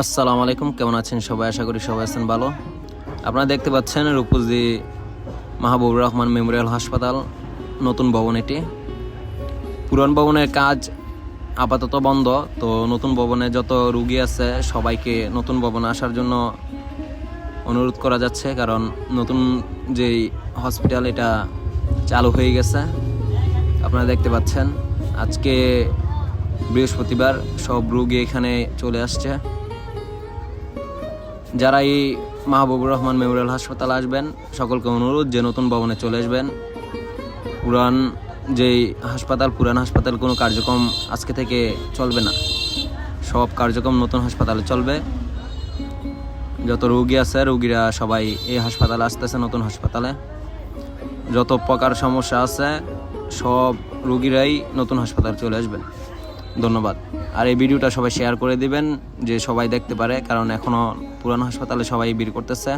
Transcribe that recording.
আসসালামু আলাইকুম, কেমন আছেন সবাই? আশা করি সবাই আছেন ভালো। আপনারা দেখতে পাচ্ছেন রূপসী মাহবুবুর রহমান মেমোরিয়াল হাসপাতাল নতুন ভবন। এটি পুরান ভবনের কাজ আপাতত বন্ধ, তো নতুন ভবনে যত রুগী আছে সবাইকে নতুন ভবনে আসার জন্য অনুরোধ করা যাচ্ছে, কারণ নতুন যেই হসপিটাল এটা চালু হয়ে গেছে। আপনারা দেখতে পাচ্ছেন আজকে বৃহস্পতিবার, সব রুগী এখানে চলে আসছে। যারা এই মাহবুবুর রহমান মেমোরিয়াল হাসপাতাল আসবেন সকলকে অনুরোধ যে নতুন ভবনে চলে আসবেন। পুরান হাসপাতাল কোনো কার্যক্রম আজকে থেকে চলবে না, সব কার্যক্রম নতুন হাসপাতালে চলবে। যত রোগী আছে রোগীরা সবাই এই হাসপাতালে আসতেছে, নতুন হাসপাতালে। যত প্রকার সমস্যা আছে সব রোগীরাই নতুন হাসপাতালে চলে আসবেন। ধন্যবাদ। আর এই ভিডিওটা সবাই শেয়ার করে দিবেন যে সবাই দেখতে পারে, কারণ এখনও পুরানো হাসপাতালে সবাই ভিড় করতেছে।